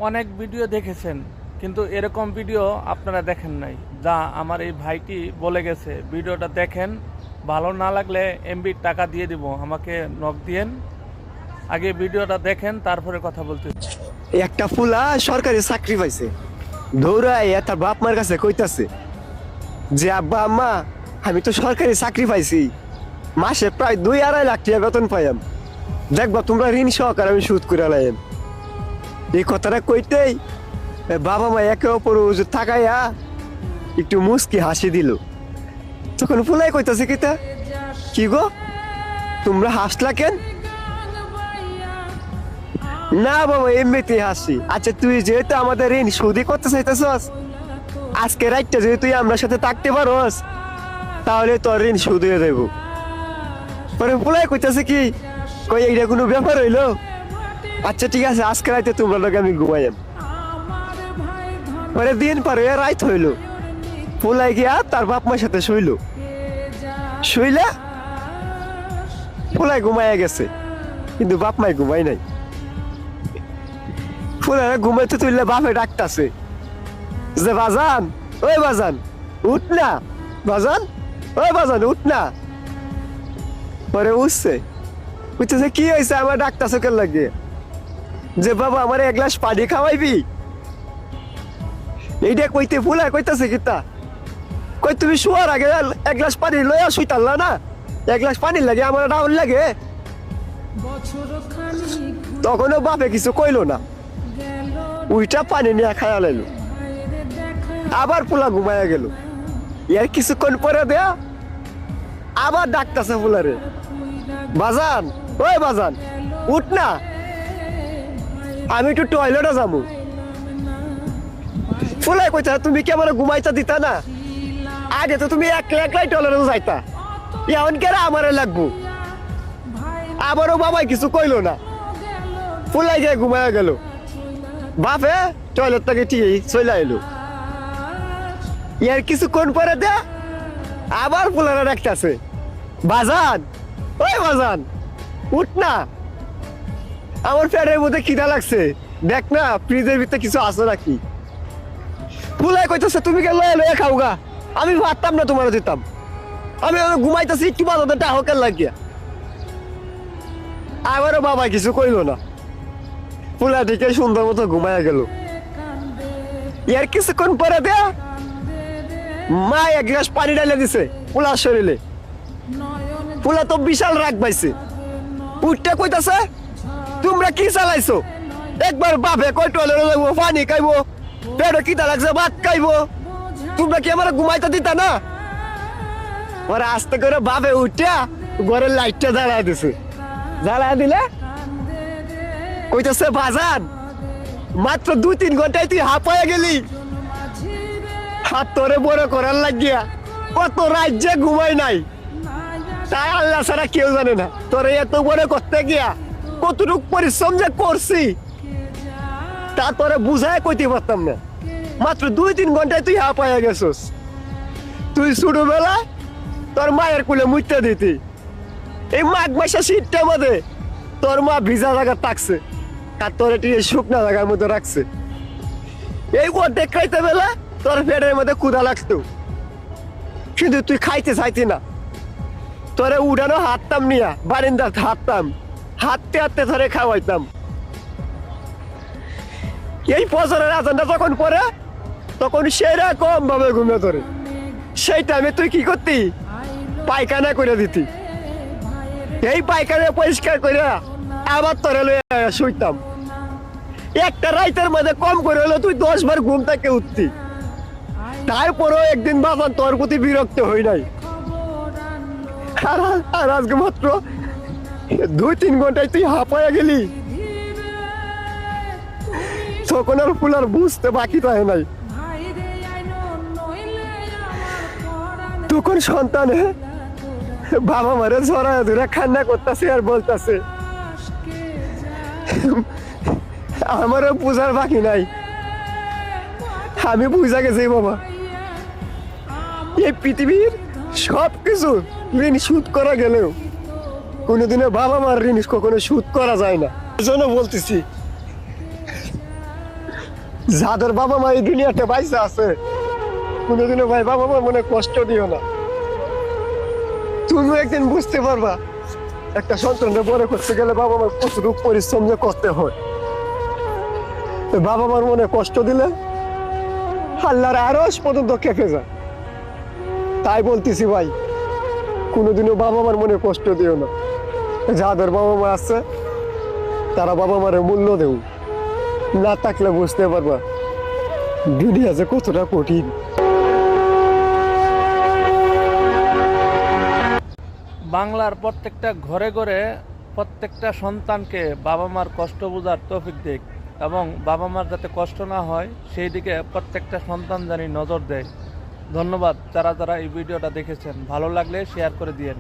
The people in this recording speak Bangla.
অনেক ভিডিও দেখেছেন, কিন্তু এরকম ভিডিও আপনারা দেখেন নাই। যা আমার এই ভাইটি বলে গেছে, ভিডিওটা দেখেন, ভালো না লাগলে এমবির টাকা দিয়ে দিব, আমাকে নক দিয়েন। আগে ভিডিওটা দেখেন, তারপরে কথা বলতে। একটা ফুলা সরকারি চাকরি পাইছে, দৌড়াইয়া তার বাপ মার কাছে কইতাছে যে আব্বা আম্মা আমি তো সরকারি চাকরি পাইছি, মাসে প্রায় 2-2.5 লাখ টাকা বেতন পাইম, দেখবা তোমরা ঋণ সহকারে আমি সুদ করে লাইম। এই কথাটা কইতেই বাবা মা একে অপর থাকাইয়া একটু মুস্কি হাসি দিল। তখন ফুলাই কইতাছে কিতা, কি গো তোমরা হাসলা কেন? না বাবা এমনিতেই হাসি। আচ্ছা তুই যেহেতু আমাদের ঋণ সুদি করতে চাইতেছস, আজকে রাইটটা যেহেতু তুই আমার সাথে থাকতে পারোস, তাহলে তোর ঋণ সুদ হয়ে দেব। পরে ফুলাই কইতাছে কি, কই এইটা কোনো ব্যাপার হইলো? আচ্ছা ঠিক আছে, আজকে রাইতে তোমরা লোক আমি ঘুমাইম। পরে দিন পরে রাইত হইলো, ফুলাই গিয়া তার বাপ মার সাথে শুইলা ফুলাই ঘুমাইয়া গেছে, কিন্তু বাপ মাই ঘুমাই নাই। ফুলাই ঘুমাইতে তুললে বাপে ডাকতাছে যে বাজান, ওই বাজান উঠ না, বাজান ওই বাজান উঠ না। পরে উঠছে, বুঝতেছে কি হয়েছে, আমার ডাকতাছে কেন লাগে, যে বাবা আমার 1 গ্লাস পানি খাওয়াইবি। এইটা কইতে ফুলাই কইতাছে কিতা, কই তুমি শোয়ার আগে 1 গ্লাস পানি লইয়া শুইতাল্লা না, 1 গ্লাস পানি লাগে আমার ডাউন লাগে। তখনও বাপে কিছু কইলো না, উইটা পানি নিয়ে খায়া লাইলো। আবার ফুলা ঘুমাইয়া গেল। এর কিছুক্ষণ পরে দেয়া আবার ডাকতাছে ফুলারে, বাজান ওই বাজান উঠ না, আমি একটু টয়লেটে যাবো। ফুলাই কইতা তুমি কি আমার ঘুমাইতা দিতা না, আগে তো তুমি একলাই টয়লেটে যাইতা, এখন কেন আমারে লাগবো। আবারও বাবাই কিছু কইলো না, ফুলাই গিয়ে ঘুমাইয়া গেল। বাপে টয়লেট থেকে ঠিক চলে এলো। এর কিছুক্ষণ পরে দে আবার ফুলারা ডাকতেছে, বাজান ওই বাজান উঠ না, আমার পেটের মধ্যে খিদা লাগছে, দেখ না ফ্রিজের ভিতরে কিছু আছে নাকি। ফুলাই কইতেছে তুমি কে লয়ে লয়ে খাও গা, আমি ভাবতাম না তোমার দিতাম, আমি ঘুমাইতেছি একটু বাজাতে টাহকের লাগিয়া। আবারও বাবা কিছু কইলো না, ফুলা দিকে সুন্দর মতো ঘুমাইয়া গেল। এর কিছুক্ষণ পরে দে মা 1 গ্লাস পানি ঢালে দিছে ফুলার শরীরে। ফুলা তো বিশাল রাগ পাইছে, উঠতে কইতাছে তোমরা কি চালাইছো, একবার বাপে কই টয়লেটে যাইবো, পানি খাইবো, পেটে খিদা লাগছে ভাত খাইবো, তোমরা কি আমার ঘুমাইতে দিতা না। ওরা আস্তে করে বাপে উঠিয়া ঘরের লাইটটা জ্বালায় দিছে। জ্বালায় দিলে কইতাছে বাজান মাত্র 2-3 ঘন্টায় তুই হাঁপায়া গেলি, হাত তোরে বড় করার লাগিয়া কত রাজ্যে ঘুমাই নাই, তাই আল্লাহ ছাড়া কেউ জানে না তোরে এত বড় করতে গিয়া কতটুকু পরিশ্রম যে করছি তা তোরে বুঝায় কইতে পারতাম না। মাত্র 2-3 ঘন্টায় তুই হাঁপায়া গেছস। তুই ছোটবেলায় তোর মায়ের কুলে মুইতে দিতি, এই মাঘ মাসে শীতটার মধ্যে তোর মা ভিজা জায়গা থাকছে আর তোর এটি শুকনা জায়গার মধ্যে রাখছে। এই অর্ধেক খাইতে বেলা তোর পেটের মধ্যে ক্ষুধা লাগতো, কিন্তু তুই খাইতে চাইতি না। তোরে উড়ানো হাঁটতাম নিয়া বারিন্দার হাঁটতাম, হাঁটতে হাঁটতে ধরে খাওয়াইতাম। এই বছরের আজানটা যখন পরে তখন সেরকম ভাবে ঘুমিয়ে ধরে, সেই টাইমে তুই কি করতি, পায়খানা করে দিতি। এই পায়খানা পরিষ্কার করে আবার তোরে লইয়া শুইতাম। একটা রাইতের মধ্যে কম করে হলো তুই 10 বার ঘুম থেকে উঠতি। তারপরেও একদিন বাবা তোর প্রতি বিরক্ত হই নাই। আর আজকে মাত্র 2-3 ঘন্টায় তুই হাঁপায়া গেলি, তখন আর ফুলার বুঝতে বাকি থাকে নাই। তখন সন্তানে বাবা মারে ঝরা ধরে কান্না করতেছে আর বলতেছে আমারও বুঝার বাকি নাই, আমি বুঝা গেছি বাবা এই পৃথিবীর সবকিছু ঋণ শোধ করা গেলেও কোনোদিনও বাবা মার ঋণ কখনো শোধ করা যায় না। এজন্য বলতেছি যাদের বাবা মা এই দুনিয়াতে বাইসা আছে কোনোদিনও ভাই বাবা মার মনে কষ্ট দিও না। তুমি একদিন বুঝতে পারবা একটা সন্তানকে বড় করতে গেলে বাবা মার কতটুকু পরিশ্রম যে করতে হয়। তো বাবা মার মনে কষ্ট দিলে আল্লাহর আরশ পর্যন্ত কেঁপে যায়। তাই বলতেছি ভাই, কোনোদিনও বাবা মার মনে কষ্ট দিও না। যাদের বাবা মা আছে তারা বাবা মারে মূল্য দেও, না থাকলে বুঝতে পারবা দুনিয়া যে কতটা কঠিন। বাংলার প্রত্যেকটা ঘরে ঘরে প্রত্যেকটা সন্তানকে বাবা মার কষ্ট বোঝার তৌফিক দিক এবং বাবা মার যাতে কষ্ট না হয় সেই দিকে প্রত্যেকটা সন্তান জানি নজর দেয়। ধন্যবাদ যারা যারা এই ভিডিওটা দেখেছেন, ভালো লাগলে শেয়ার করে দিয়েন।